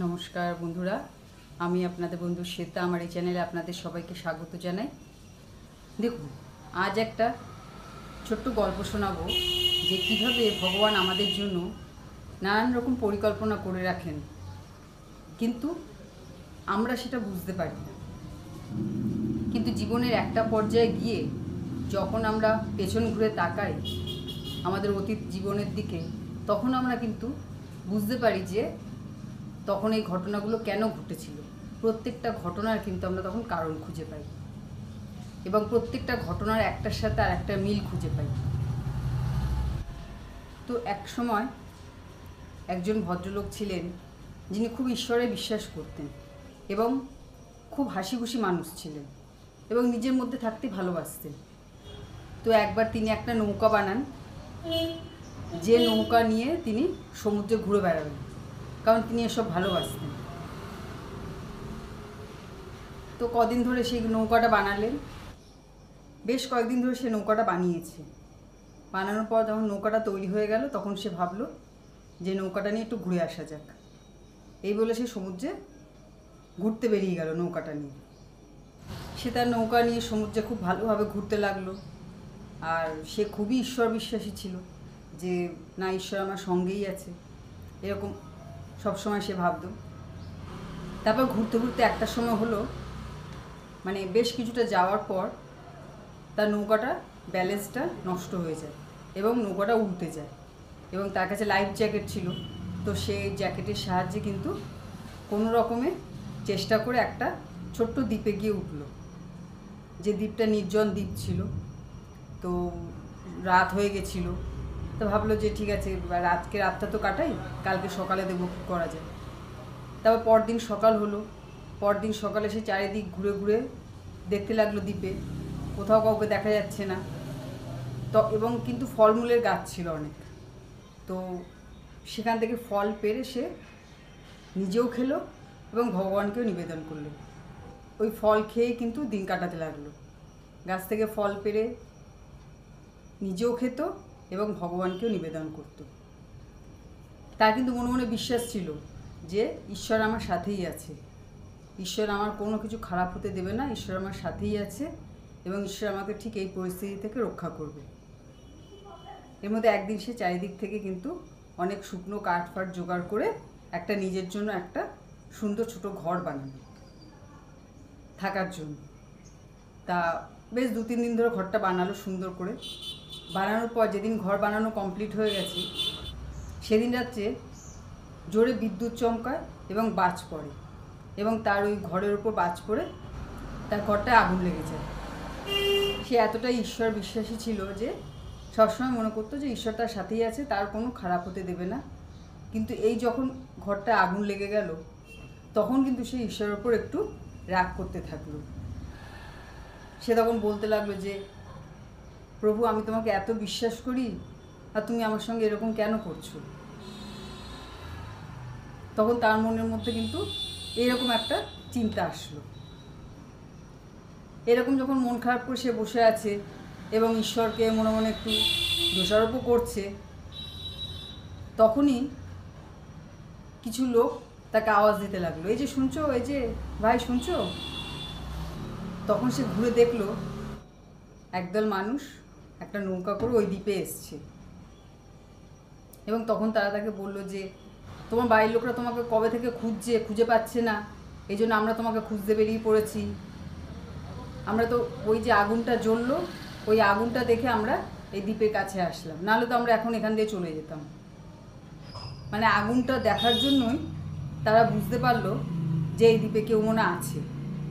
নমস্কার বন্ধুরা, আমি আপনাদের বন্ধু শ্বেতা। আমার এই চ্যানেলে আপনাদের সবাইকে স্বাগত জানাই। দেখুন, আজ একটা ছোট্ট গল্প শোনাবো যে কীভাবে ভগবান আমাদের জন্য নানান রকম পরিকল্পনা করে রাখেন, কিন্তু আমরা সেটা বুঝতে পারি না। কিন্তু জীবনের একটা পর্যায়ে গিয়ে যখন আমরা পেছন ঘুরে তাকাই আমাদের অতীত জীবনের দিকে, তখন আমরা কিন্তু বুঝতে পারি যে তখন এই ঘটনাগুলো কেন ঘটেছিল। প্রত্যেকটা ঘটনার কিন্তু আমরা তখন কারণ খুঁজে পাই এবং প্রত্যেকটা ঘটনার একটার সাথে আর একটা মিল খুঁজে পাই। তো এক সময় একজন ভদ্রলোক ছিলেন যিনি খুব ঈশ্বরে বিশ্বাস করতেন এবং খুব হাসি খুশি মানুষ ছিলেন এবং নিজের মধ্যে থাকতে ভালোবাসতেন। তো একবার তিনি একটা নৌকা বানান, যে নৌকা নিয়ে তিনি সমুদ্রে ঘুরে বেড়াবেন, কারণ তিনি এসব ভালোবাসতেন। তো কদিন ধরে সেই নৌকাটা বানালেন, বেশ কয়েকদিন ধরে সে নৌকাটা বানিয়েছে। বানানোর পর যখন নৌকাটা তৈরি হয়ে গেল, তখন সে ভাবলো যে নৌকাটা নিয়ে একটু ঘুরে আসা যাক। এই বলে সে সমুদ্রে ঘুরতে বেরিয়ে গেল নৌকাটা নিয়ে। সে তার নৌকা নিয়ে সমুদ্রে খুব ভালোভাবে ঘুরতে লাগলো, আর সে খুবই ঈশ্বর বিশ্বাসী ছিল যে না, ঈশ্বর আমার সঙ্গেই আছে, এরকম সবসময় সে ভাবতো। তারপর ঘুরতে ঘুরতে একটা সময় হলো, মানে বেশ কিছুটা যাওয়ার পর তার নৌকাটা ব্যালেন্সটা নষ্ট হয়ে যায় এবং নৌকাটা উল্টে যায়। এবং তার কাছে লাইফ জ্যাকেট ছিল, তো সেই জ্যাকেটের সাহায্যে কিন্তু কোনো রকমে চেষ্টা করে একটা ছোট্ট দ্বীপে গিয়ে উঠলো, যে দ্বীপটা নির্জন দ্বীপ ছিল। তো রাত হয়ে গেছিল, তো ভাবলো যে ঠিক আছে, আজকে রাতটা তো কাটাই, কালকে সকালে দেখবো কী করা যায়। তারপর পরদিন সকাল হলো, পরদিন সকালে সে চারিদিক ঘুরে ঘুরে দেখতে লাগলো দ্বীপে, কোথাও কাউকে দেখা যাচ্ছে না। তো এবং কিন্তু ফলমূলের গাছ ছিল অনেক, তো সেখান থেকে ফল পেড়ে সে নিজেও খেলো এবং ভগবানকেও নিবেদন করলো। ওই ফল খেয়ে কিন্তু দিন কাটাতে লাগলো। গাছ থেকে ফল পেড়ে নিজেও খেত এবং ভগবানকেও নিবেদন করত। তার কিন্তু মনে মনে বিশ্বাস ছিল যে ঈশ্বর আমার সাথেই আছে, ঈশ্বর আমার কোনো কিছু খারাপ হতে দেবে না, ঈশ্বর আমার সাথেই আছে এবং ঈশ্বর আমাকে ঠিক এই পরিস্থিতি থেকে রক্ষা করবে। এর মধ্যে একদিন সে চারিদিক থেকে কিন্তু অনেক শুকনো কাঠ ফাট জোগাড় করে একটা নিজের জন্য একটা সুন্দর ছোট ঘর বানানো থাকার জন্য। তা বেশ 2-3 দিন ধরে ঘরটা বানালো সুন্দর করে। বানানোর পর যেদিন ঘর বানানো কমপ্লিট হয়ে গেছে, সেদিন রাত্রে জোরে বিদ্যুৎ চমকায় এবং বাজ পড়ে, এবং তার ওই ঘরের ওপর বাজ পড়ে তার ঘরটায় আগুন লেগে যায়। সে এতটাই ঈশ্বর বিশ্বাসী ছিল যে সবসময় মনে করতো যে ঈশ্বর তার সাথেই আছে, তার কোনো খারাপ হতে দেবে না। কিন্তু এই যখন ঘরটা আগুন লেগে গেল, তখন কিন্তু সে ঈশ্বরের ওপর একটু রাগ করতে থাকলো। সে তখন বলতে লাগলো যে প্রভু, আমি তোমাকে এত বিশ্বাস করি, আর তুমি আমার সঙ্গে এরকম কেন করছো? তখন তার মনের মধ্যে কিন্তু এরকম একটা চিন্তা আসলো। এরকম যখন মন খারাপ করে সে বসে আছে এবং ঈশ্বরকে মনে মনে একটু দোষারোপও করছে, তখনই কিছু লোক তাকে আওয়াজ দিতে লাগলো, এই যে শুনছো, এই যে ভাই শুনছো? তখন সে ঘুরে দেখলো একদল মানুষ একটা নৌকা করে ওই দ্বীপে এসছে। এবং তখন তারা তাকে বললো যে তোমার বাড়ির লোকরা তোমাকে কবে থেকে খুঁজছে, খুঁজে পাচ্ছে না, এই জন্য আমরা তোমাকে খুঁজতে বেরিয়ে পড়েছি। আমরা তো ওই যে আগুনটা জ্বললো, ওই আগুনটা দেখে আমরা এই দ্বীপের কাছে আসলাম, নাহলে তো আমরা এখন এখান দিয়ে চলে যেতাম। মানে আগুনটা দেখার জন্যই তারা বুঝতে পারলো যে এই দ্বীপে কেউ মনে আছে।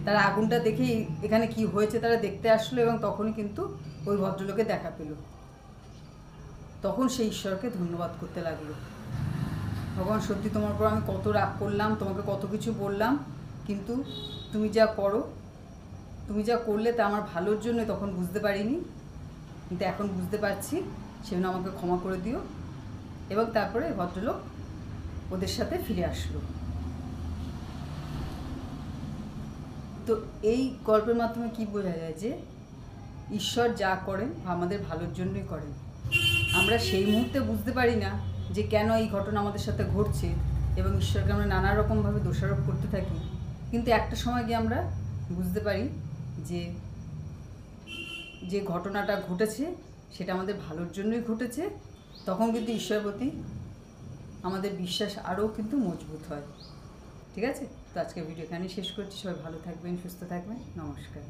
তারা আগুনটা দেখেই এখানে কি হয়েছে তারা দেখতে আসলো, এবং তখনই কিন্তু ওই ভদ্রলোকে দেখা পেল। তখন সেই ঈশ্বরকে ধন্যবাদ করতে লাগলো, ভগবান সত্যি তোমার উপর আমি কত রাগ করলাম, তোমাকে কত কিছু বললাম, কিন্তু তুমি যা করো, তুমি যা করলে তা আমার ভালোর জন্য তখন বুঝতে পারিনি, কিন্তু এখন বুঝতে পারছি, সেজন্য আমাকে ক্ষমা করে দিও। এবং তারপরে ভদ্রলোক ওদের সাথে ফিরে আসলো। তো এই গল্পের মাধ্যমে কি বোঝা যায় যে ঈশ্বর যা করেন আমাদের ভালোর জন্যই করেন। আমরা সেই মুহূর্তে বুঝতে পারি না যে কেন এই ঘটনা আমাদের সাথে ঘটছে এবং ঈশ্বরকে আমরা নানা রকমভাবে দোষারোপ করতে থাকি, কিন্তু একটা সময় গিয়ে আমরা বুঝতে পারি যে যে ঘটনাটা ঘটেছে সেটা আমাদের ভালোর জন্যই ঘটেছে। তখন কিন্তু ঈশ্বরের প্রতি আমাদের বিশ্বাস আরও কিন্তু মজবুত হয়। ঠিক আছে, তো আজকে ভিডিও এখানে শেষ করছি। সবাই ভালো থাকবেন, সুস্থ থাকবেন। নমস্কার।